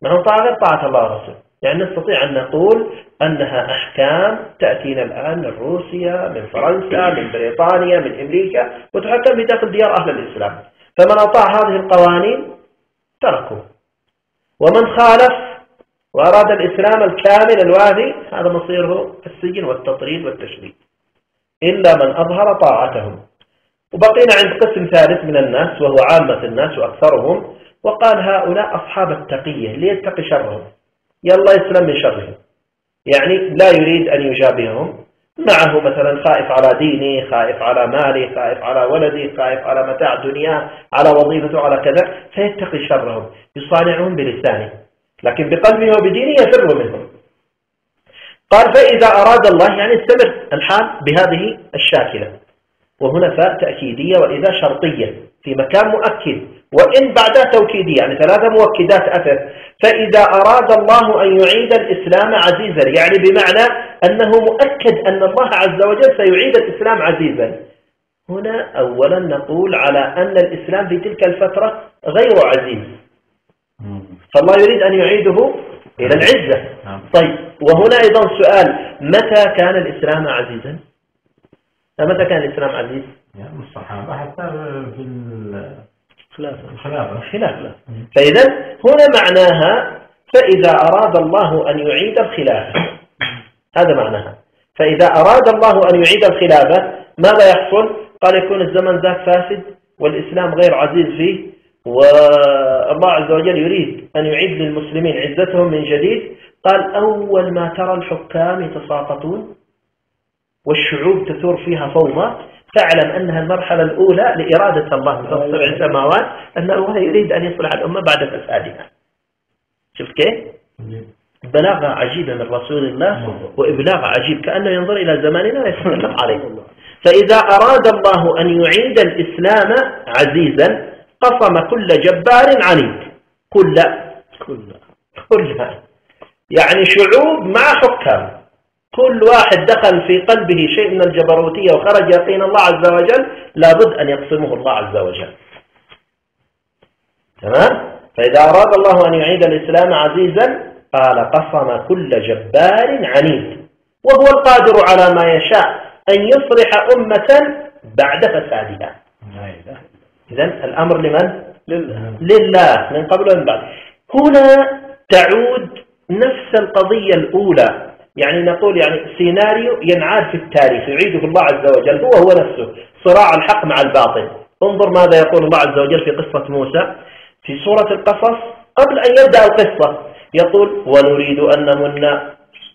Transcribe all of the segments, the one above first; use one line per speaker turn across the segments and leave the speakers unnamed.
من طاعة غير طاعة الله ورسوله. يعني نستطيع أن نقول أنها أحكام تأتينا الآن من روسيا، من فرنسا، من بريطانيا، من أمريكا، وتحكم في داخل ديار أهل الإسلام. فمن أطاع هذه القوانين تركوه، ومن خالف وأراد الإسلام الكامل الوافي هذا مصيره السجن والتطريد والتشريد، إلا من أظهر طاعتهم. وبقينا عند قسم ثالث من الناس وهو عامة الناس وأكثرهم، وقال هؤلاء أصحاب التقية ليتقي شرهم، يلا يسلم من شرهم، يعني لا يريد أن يشابههم، معه مثلا خائف على دينه، خائف على ماله، خائف على ولده، خائف على متاع دنياه، على وظيفته، على كذا، فيتقي شرهم، يصانعهم بلسانه، لكن بقلبه وبدينه يفر منهم. قال فإذا أراد الله، يعني استمر الحال بهذه الشاكلة، وهنا فاء تأكيدية وإذا شرطية في مكان مؤكد، وإن بعدها توكيدية، يعني ثلاثة مؤكدات أثر. فإذا أراد الله أن يعيد الإسلام عزيزا، يعني بمعنى أنه مؤكد أن الله عز وجل سيعيد الإسلام عزيزا. هنا أولا نقول على أن الإسلام في تلك الفترة غير عزيز، فالله يريد أن يعيده إلى العزة. طيب، وهنا أيضا سؤال، متى كان الإسلام عزيزا؟ متى كان الإسلام عزيز؟
يعني الصحابة حتى في
الخلافة. فإذا هنا معناها فإذا أراد الله أن يعيد الخلافة، هذا معناها. فإذا أراد الله أن يعيد الخلافة ماذا يحصل؟ قال يكون الزمن ذاك فاسد والإسلام غير عزيز فيه، والله عز وجل يريد أن يعيد للمسلمين عزتهم من جديد. قال أول ما ترى الحكام يتساقطون والشعوب تثور فيها فوضى، فاعلم أنها المرحلة الأولى لإرادة الله من سبع السماوات أن الله يريد أن يصلح الأمة بعد فسادها. شفت كيف؟ بلاغة عجيبة من رسول الله وإبلاغ عجيب، كأنه ينظر إلى زماننا ويتكلم عليه. فإذا أراد الله أن يعيد الإسلام عزيزا قصم كل جبار عنيد، كل يعني شعوب مع حكام، كل واحد دخل في قلبه شيء من الجبروتية وخرج يقين الله عز وجل لابد أن يقسمه الله عز وجل. تمام؟ فإذا أراد الله أن يعيد الإسلام عزيزا قال قصم كل جبار عنيد، وهو القادر على ما يشاء أن يصلح أمة بعد فسادها. إذن الأمر لمن؟ لله من قبل ومن بعد. هنا تعود نفس القضية الأولى، يعني نقول يعني سيناريو ينعاد في التاريخ يعيده الله عز وجل هو نفسه، صراع الحق مع الباطل. انظر ماذا يقول الله عز وجل في قصة موسى في سورة القصص قبل أن يبدأ القصة، يقول ونريد أن نمن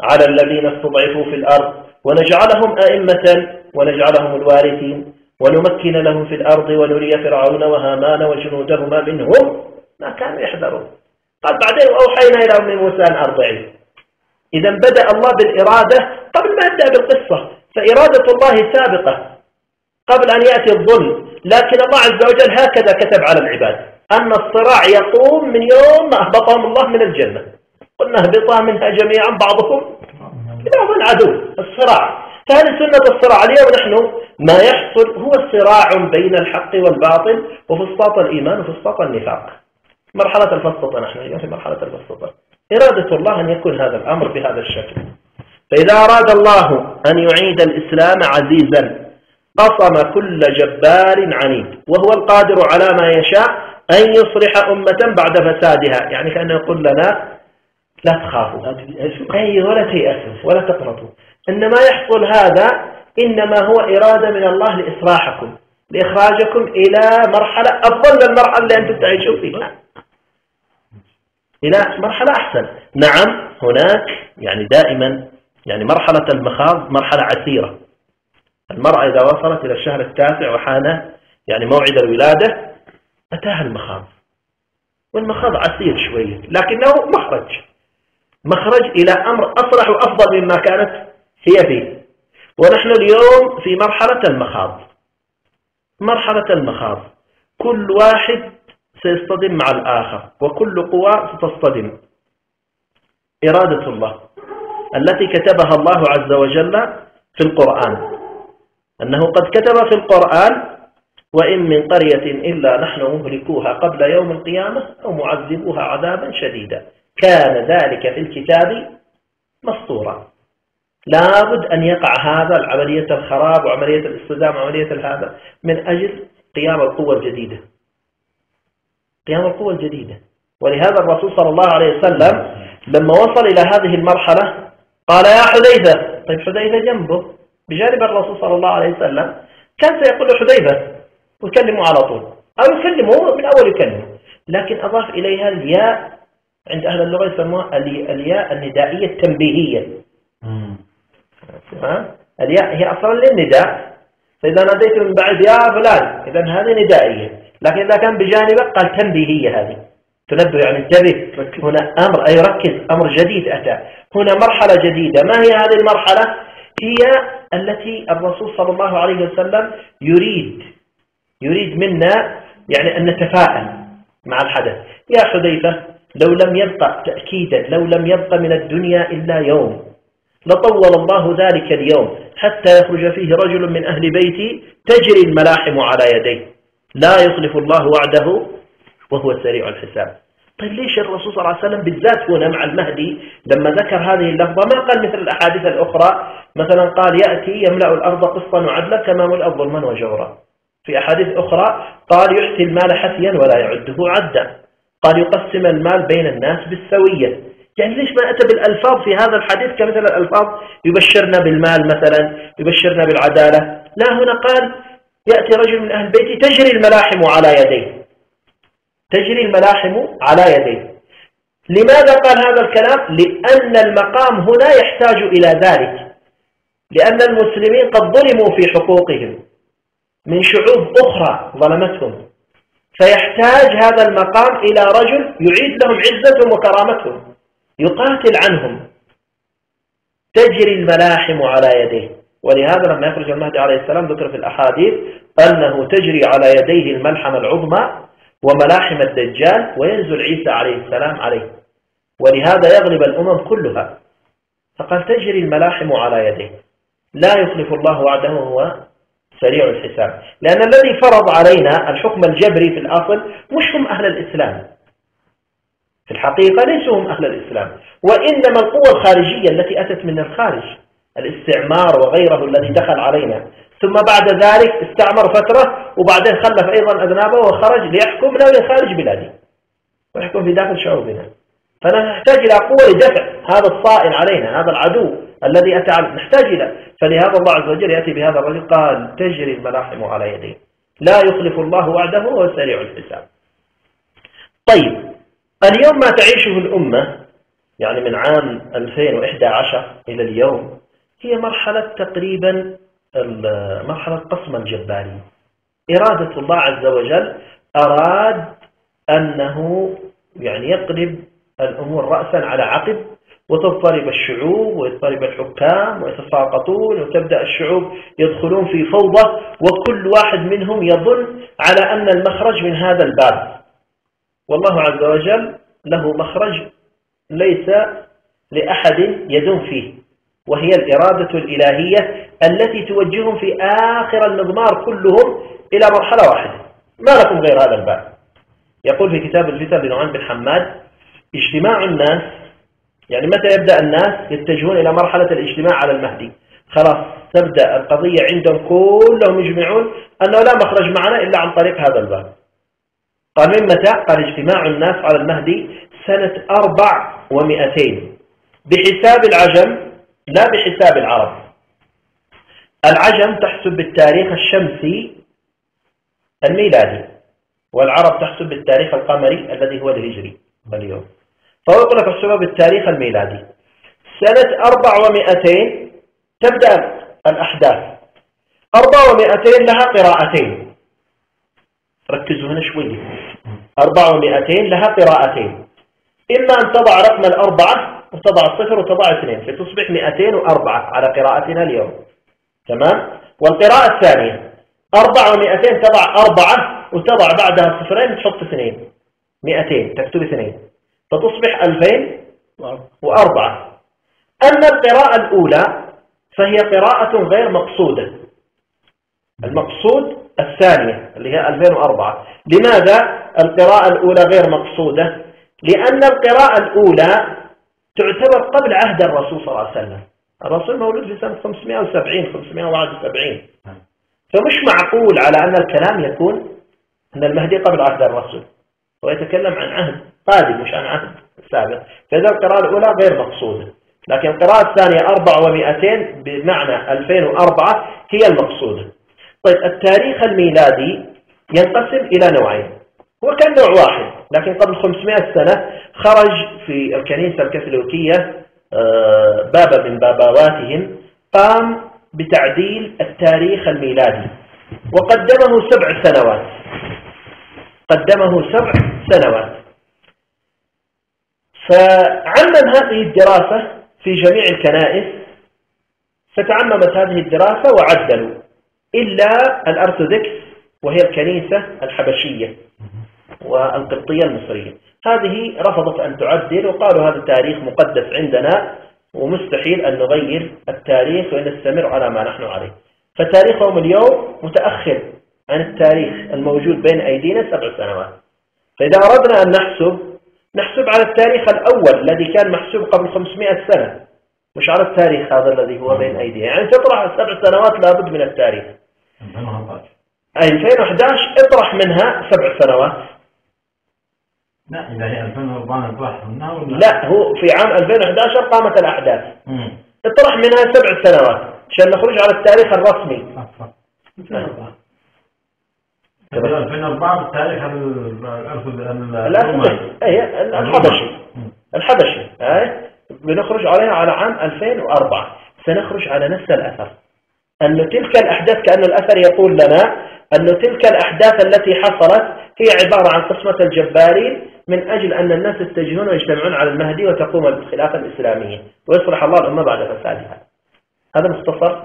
على الذين استضعفوا في الأرض ونجعلهم أئمة ونجعلهم الوارثين ونمكن لهم في الأرض ونري فرعون وهامان وجنودهما منهم ما كانوا يحذرون. قال بعدين أوحينا إلى أم موسى أن أرضعيه. إذا بدأ الله بالإرادة قبل ما يبدأ بالقصة، فإرادة الله سابقة قبل أن يأتي الظلم، لكن الله عز وجل هكذا كتب على العباد أن الصراع يقوم من يوم ما أهبطهم الله من الجنة، قلنا اهبطا منها جميعا بعضكم لبعض عدو، الصراع. فهذه سنة الصراع. اليوم نحن ما يحصل هو صراع بين الحق والباطل وفسطاط الإيمان وفسطاط النفاق، مرحلة الفسطاط. نحن اليوم في مرحلة الفسطاط. إرادة الله أن يكون هذا الأمر بهذا الشكل. فإذا أراد الله أن يعيد الإسلام عزيزا قصم كل جبار عنيد، وهو القادر على ما يشاء أن يصلح أمة بعد فسادها. يعني كأنه يقول لنا لا تخافوا ولا تيأسوا ولا تقنطوا، إنما يحصل هذا إنما هو إرادة من الله لإصلاحكم، لإخراجكم إلى مرحلة أفضل من المرحلة اللي أنتم تعيشون فيها، إلى مرحلة أحسن. نعم هناك يعني دائما يعني مرحلة المخاض مرحلة عسيرة. المرأة إذا وصلت إلى الشهر التاسع وحان يعني موعد الولادة أتاها المخاض، والمخاض عسير شوية لكنه مخرج إلى أمر أصلح وأفضل مما كانت هي فيه. ونحن اليوم في مرحلة المخاض، كل واحد سيصطدم مع الآخر وكل قوى ستصطدم. إرادة الله التي كتبها الله عز وجل في القرآن، أنه قد كتب في القرآن وإن من قرية إلا نحن مهلكوها قبل يوم القيامة أو معذبوها عذابا شديدا. كان ذلك في الكتاب مسطورا. لابد أن يقع هذا عملية الخراب وعملية الاصطدام وعملية هذا من أجل قيام القوة الجديدة، قيام القوة الجديدة. ولهذا الرسول صلى الله عليه وسلم لما وصل إلى هذه المرحلة قال يا حذيفة، طيب حذيفة جنبه بجانب الرسول صلى الله عليه وسلم، كان سيقول له حذيفة ويكلمه على طول أو يكلمه من أول يكلمه، لكن أضاف إليها الياء، عند أهل اللغة يسموها الياء الندائية التنبيهية. الياء هي أصلا للنداء، فإذا ناديت من بعد يا فلان إذا هذه ندائية، لكن إذا كان بجانبك قال تنبيهية، هذه تنبه يعني انتبه، هنا أمر أي ركز، أمر جديد أتى هنا، مرحلة جديدة. ما هي هذه المرحلة؟ هي التي الرسول صلى الله عليه وسلم يريد منا يعني أن نتفاءل مع الحدث. يا حذيفة لو لم يبقى تأكيدا، لو لم يبقى من الدنيا إلا يوم لطول الله ذلك اليوم حتى يخرج فيه رجل من أهل بيتي تجري الملاحم على يديه لا يخلف الله وعده وهو سريع الحساب. طيب ليش الرسول صلى الله عليه وسلم بالذات هنا مع المهدي لما ذكر هذه اللفظة ما قال مثل الأحاديث الأخرى مثلا قال يأتي يملأ الأرض قسطا وعدلا كما ملأت ظلما وجورا؟ في أحاديث أخرى قال يحسي المال حسيا ولا يعده عدا، قال يقسم المال بين الناس بالسوية. يعني ليش ما أتى بالألفاظ في هذا الحديث كمثل الألفاظ يبشرنا بالمال مثلا، يبشرنا بالعدالة؟ لا، هنا قال يأتي رجل من أهل بيتي تجري الملاحم على يديه، تجري الملاحم على يديه. لماذا قال هذا الكلام؟ لأن المقام هنا يحتاج إلى ذلك، لأن المسلمين قد ظلموا في حقوقهم من شعوب أخرى ظلمتهم، فيحتاج هذا المقام إلى رجل يعيد لهم عزتهم وكرامتهم، يقاتل عنهم. تجري الملاحم على يديه، ولهذا لما يخرج المهدي عليه السلام ذكر في الأحاديث أنه تجري على يديه الملحمة العظمى وملاحم الدجال، وينزل عيسى عليه السلام عليه، ولهذا يغلب الأمم كلها. فقال تجري الملاحم على يديه لا يخلف الله وعده وهو سريع الحساب. لأن الذي فرض علينا الحكم الجبري في الأصل مش هم أهل الإسلام، في الحقيقة ليسوا هم أهل الإسلام، وإنما القوة الخارجية التي أتت من الخارج، الاستعمار وغيره الذي دخل علينا، ثم بعد ذلك استعمر فترة وبعدين خلف أيضا أذنابه وخرج ليحكم لا خارج بلادي ويحكم في داخل شعوبنا. فنحتاج إلى قوة لدفع هذا الصائل علينا، هذا العدو الذي أتى علينا نحتاج إلى. فلهذا الله عز وجل يأتي بهذا الرجل قال تجري الملاحم على يديه لا يخلف الله وعده وهو سريع الحساب. طيب اليوم ما تعيشه الأمة يعني من عام 2011 إلى اليوم هي مرحلة تقريبا مرحلة قسم الجباري. إرادة الله عز وجل أراد أنه يعني يقلب الأمور رأسا على عقب، وتضطرب الشعوب ويضطرب الحكام ويتساقطون، وتبدأ الشعوب يدخلون في فوضى، وكل واحد منهم يظن على أن المخرج من هذا الباب. والله عز وجل له مخرج ليس لأحد يدون فيه، وهي الإرادة الإلهية التي توجههم في آخر المضمار كلهم إلى مرحلة واحدة، ما لكم غير هذا الباب. يقول في كتاب الفتن لنعمان بن حماد اجتماع الناس، يعني متى يبدأ الناس يتجهون إلى مرحلة الاجتماع على المهدي؟ خلاص تبدأ القضية عندهم كلهم يجمعون أنه لا مخرج معنا إلا عن طريق هذا الباب. قال من متى؟ قال اجتماع الناس على المهدي سنة 400 بحساب العجم لا بحساب العرب. العجم تحسب بالتاريخ الشمسي الميلادي، والعرب تحسب بالتاريخ القمري الذي هو الهجري اليوم. فهو يقول لك احسبها بالتاريخ الميلادي. سنة 400 تبدأ الأحداث. 400 لها قراءتين، ركزوا هنا شوي. 400 لها قراءتين، إما أن تضع رقم الأربعة وتضع الصفر وتضع 2 فتصبح 204 على قراءتنا اليوم، تمام؟ والقراءة الثانية 400 تضع 4 وتضع بعدها صفرين تحط 2، 200 تكتب 2 فتصبح 2004. أما القراءة الأولى فهي قراءة غير مقصودة، المقصود الثانية اللي هي 2004. لماذا القراءة الأولى غير مقصودة؟ لأن القراءة الأولى تعتبر قبل عهد الرسول صلى الله عليه وسلم. الرسول مولود في سنة 570 571، فمش معقول على أن الكلام يكون أن المهدي قبل عهد الرسول، هو يتكلم عن عهد قادم مش عن عهد سابق. فإذا القراءة الأولى غير مقصودة، لكن القراءة الثانية 400 بمعنى 2004 هي المقصودة. طيب التاريخ الميلادي ينقسم إلى نوعين، هو كان نوع واحد لكن قبل 500 سنة خرج في الكنيسة الكاثوليكية بابا من بابواتهم قام بتعديل التاريخ الميلادي وقدمه 7 سنوات، قدمه 7 سنوات. فعمم هذه الدراسة في جميع الكنائس، فتعممت هذه الدراسة وعدلوا إلا الأرثوذكس وهي الكنيسة الحبشية والقبطية المصرية، هذه رفضت أن تعدل وقالوا هذا التاريخ مقدس عندنا ومستحيل أن نغير التاريخ ونستمر على ما نحن عليه. فتاريخهم اليوم متأخر عن التاريخ الموجود بين أيدينا 7 سنوات. فإذا أردنا أن نحسب على التاريخ الأول الذي كان محسوب قبل 500 سنة، مش على التاريخ هذا الذي هو بين أيدينا. يعني تطرح 7 سنوات لابد من التاريخ 2011 اطرح منها 7 سنوات.
لا إذا هي 2004 نطرح منها ولا
لا، هو في عام 2011 قامت الأحداث، اطرح منها 7 سنوات عشان نخرج على التاريخ الرسمي.
2004 بالتاريخ
الحبشي بنخرج عليها على عام 2004. سنخرج على نفس الأثر، أن تلك الأحداث كأن الأثر يقول لنا أن تلك الأحداث التي حصلت هي عبارة عن قسمة الجبارين من أجل أن الناس يتجهون ويجتمعون على المهدي وتقوم الخلافة الإسلامية ويصلح الله الأمة بعد فسادها. هذا مختصر